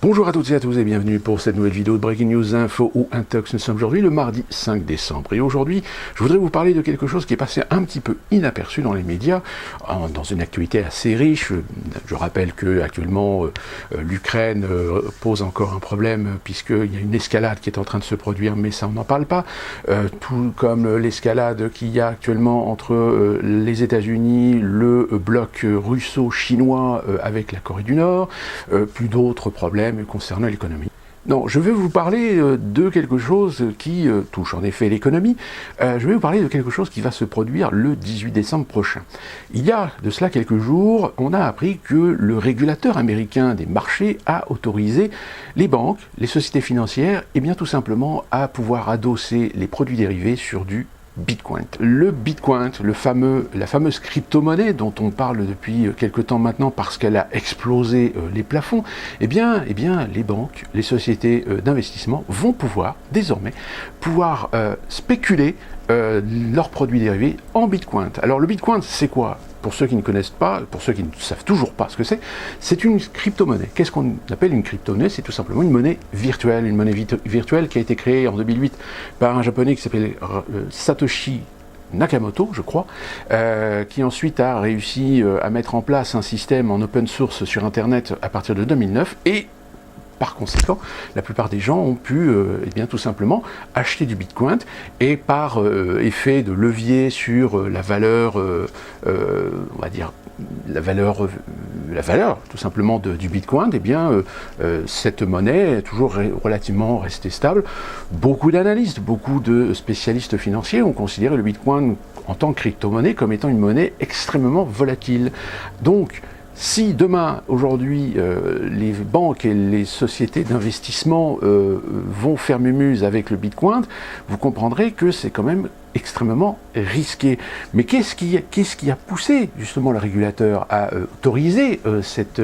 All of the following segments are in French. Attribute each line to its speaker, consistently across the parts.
Speaker 1: Bonjour à toutes et à tous et bienvenue pour cette nouvelle vidéo de Breaking News Info ou Intox. Nous sommes aujourd'hui le mardi 5 décembre et aujourd'hui je voudrais vous parler de quelque chose qui est passé un petit peu inaperçu dans les médias, dans une actualité assez riche. Je rappelle que actuellement l'Ukraine pose encore un problème puisqu'il y a une escalade qui est en train de se produire, mais ça on n'en parle pas, tout comme l'escalade qu'il y a actuellement entre les États-Unis, le bloc russo-chinois avec la Corée du Nord, plus d'autres problèmes concernant l'économie. Non, je vais vous parler de quelque chose qui touche en effet l'économie. Je vais vous parler de quelque chose qui va se produire le 18 décembre prochain. Il y a de cela quelques jours, on a appris que le régulateur américain des marchés a autorisé les banques, les sociétés financières, et bien tout simplement à pouvoir adosser les produits dérivés sur du Bitcoin. Le Bitcoin, la fameuse crypto-monnaie dont on parle depuis quelque temps maintenant parce qu'elle a explosé les plafonds, eh bien, les banques, les sociétés d'investissement vont désormais pouvoir spéculer leurs produits dérivés en Bitcoin. Alors le Bitcoin, c'est quoi ? Pour ceux qui ne connaissent pas, pour ceux qui ne savent toujours pas ce que c'est une crypto-monnaie. Qu'est-ce qu'on appelle une crypto-monnaie ? C'est tout simplement une monnaie virtuelle qui a été créée en 2008 par un japonais qui s'appelle Satoshi Nakamoto, je crois, qui ensuite a réussi à mettre en place un système en open source sur Internet à partir de 2009 et par conséquent, la plupart des gens ont pu tout simplement acheter du Bitcoin et par effet de levier sur la valeur, on va dire, la valeur tout simplement du Bitcoin, cette monnaie est toujours relativement restée stable. Beaucoup d'analystes, beaucoup de spécialistes financiers ont considéré le Bitcoin en tant que crypto-monnaie comme étant une monnaie extrêmement volatile. Donc, si demain, aujourd'hui, les banques et les sociétés d'investissement vont faire mumuse avec le Bitcoin, vous comprendrez que c'est quand même extrêmement risqué. Mais qu'est-ce qui a poussé justement le régulateur à autoriser cette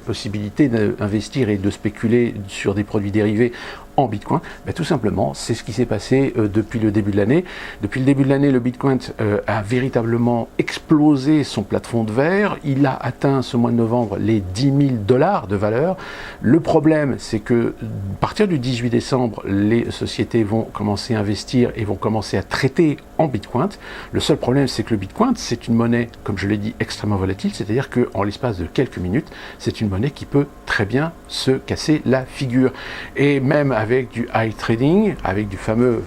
Speaker 1: possibilité d'investir et de spéculer sur des produits dérivés en Bitcoin? Tout simplement, c'est ce qui s'est passé depuis le début de l'année. Depuis le début de l'année, le Bitcoin a véritablement explosé son plafond de verre. Il a atteint ce mois de novembre les 10 000 $ de valeur. Le problème, c'est que à partir du 18 décembre, les sociétés vont commencer à investir et vont commencer à traiter en Bitcoin. Le seul problème, c'est que le Bitcoin, c'est une monnaie, comme je l'ai dit, extrêmement volatile, c'est-à-dire qu'en l'espace de quelques minutes, c'est une monnaie qui peut très bien se casser la figure. Et même avec du high trading, avec du fameux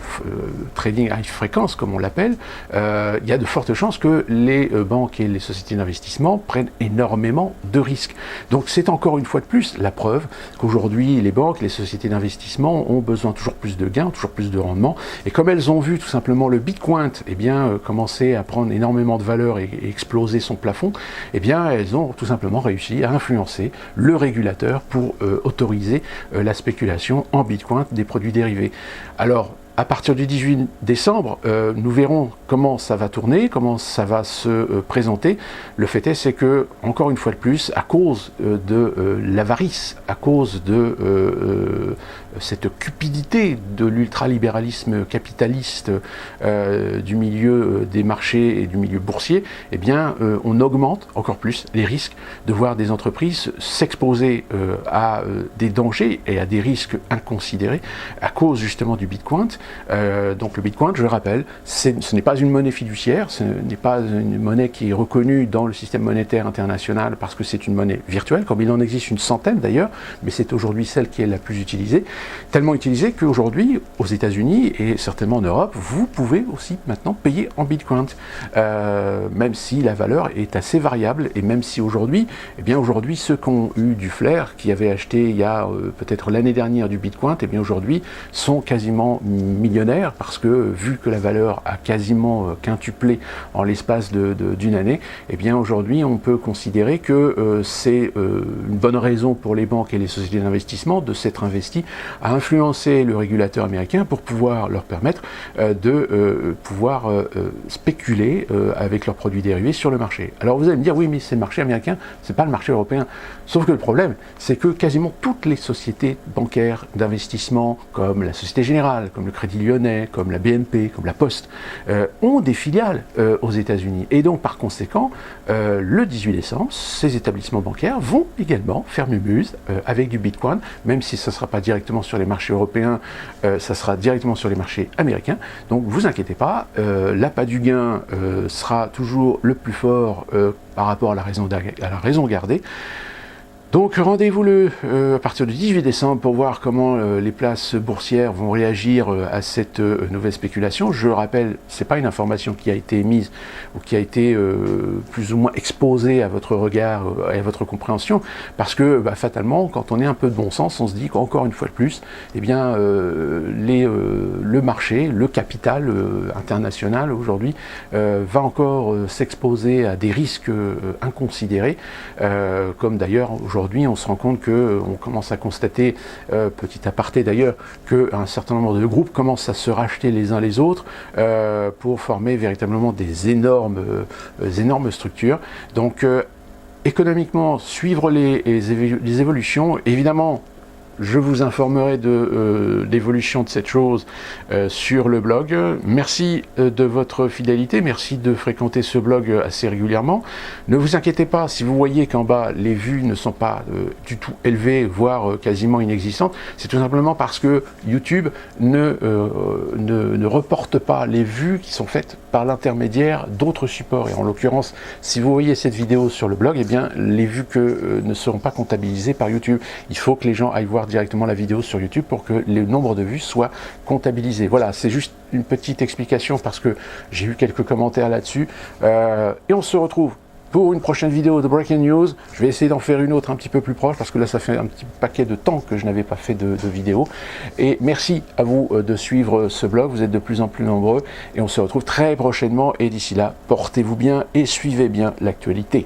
Speaker 1: trading high fréquence, comme on l'appelle, il y a de fortes chances que les banques et les sociétés d'investissement prennent énormément de risques. Donc c'est encore une fois de plus la preuve qu'aujourd'hui, les banques, les sociétés d'investissement ont besoin toujours plus de gains, toujours plus de rendement. Et comme elles ont vu tout simplement le Bitcoin commencer à prendre énormément de valeur et exploser son plafond, elles ont tout simplement réussi à influencer le régulateur pour autoriser la spéculation en Bitcoin des produits dérivés. Alors, à partir du 18 décembre, nous verrons comment ça va tourner, comment ça va se présenter. Le fait est, c'est que, encore une fois de plus, à cause de l'avarice, à cause de cette cupidité de l'ultralibéralisme capitaliste du milieu des marchés et du milieu boursier, on augmente encore plus les risques de voir des entreprises s'exposer à des dangers et à des risques inconsidérés à cause justement du Bitcoin. Donc le Bitcoin, je le rappelle, ce n'est pas une monnaie fiduciaire, ce n'est pas une monnaie qui est reconnue dans le système monétaire international parce que c'est une monnaie virtuelle, comme il en existe une centaine d'ailleurs, mais c'est aujourd'hui celle qui est la plus utilisée, tellement utilisée qu'aujourd'hui, aux États-Unis et certainement en Europe, vous pouvez aussi maintenant payer en Bitcoin, même si la valeur est assez variable et même si aujourd'hui, ceux qui ont eu du flair, qui avaient acheté il y a peut-être l'année dernière du Bitcoin, aujourd'hui sont quasiment millionnaires parce que vu que la valeur a quasiment quintuplé en l'espace d'une année, aujourd'hui on peut considérer que c'est une bonne raison pour les banques et les sociétés d'investissement de s'être investis à influencer le régulateur américain pour pouvoir leur permettre de pouvoir spéculer avec leurs produits dérivés sur le marché. Alors vous allez me dire, oui mais c'est le marché américain, c'est pas le marché européen. Sauf que le problème, c'est que quasiment toutes les sociétés bancaires d'investissement, comme la Société Générale, comme le Crédit Crédit Lyonnais, comme la BNP, comme la Poste, ont des filiales aux États-Unis. Et donc, par conséquent, le 18 décembre, ces établissements bancaires vont également faire mumuse avec du Bitcoin, même si ça ne sera pas directement sur les marchés européens, ça sera directement sur les marchés américains. Donc, vous inquiétez pas, l'appât du gain sera toujours le plus fort par rapport à la raison gardée. Donc rendez-vous à partir du 18 décembre pour voir comment les places boursières vont réagir à cette nouvelle spéculation. Je le rappelle, ce n'est pas une information qui a été émise ou qui a été plus ou moins exposée à votre regard et à votre compréhension, parce que fatalement, quand on est un peu de bon sens, on se dit qu'encore une fois de plus, eh bien, le marché, le capital international aujourd'hui va encore s'exposer à des risques inconsidérés, comme d'ailleurs aujourd'hui on se rend compte qu'on commence à constater, petit aparté d'ailleurs, qu'un certain nombre de groupes commencent à se racheter les uns les autres pour former véritablement des énormes structures. Donc économiquement, suivre les évolutions, évidemment. Je vous informerai de l'évolution de cette chose sur le blog. Merci de votre fidélité, merci de fréquenter ce blog assez régulièrement. Ne vous inquiétez pas si vous voyez qu'en bas les vues ne sont pas du tout élevées, voire quasiment inexistantes. C'est tout simplement parce que YouTube ne reporte pas les vues qui sont faites par l'intermédiaire d'autres supports. Et en l'occurrence, si vous voyez cette vidéo sur le blog, eh bien les vues ne seront pas comptabilisées par YouTube. Il faut que les gens aillent voir directement la vidéo sur YouTube pour que le nombre de vues soit comptabilisé. Voilà, c'est juste une petite explication parce que j'ai eu quelques commentaires là-dessus. Et on se retrouve pour une prochaine vidéo de Breaking News. Je vais essayer d'en faire une autre un petit peu plus proche parce que là ça fait un petit paquet de temps que je n'avais pas fait de vidéo. Et merci à vous de suivre ce blog, vous êtes de plus en plus nombreux et on se retrouve très prochainement et d'ici là, portez-vous bien et suivez bien l'actualité.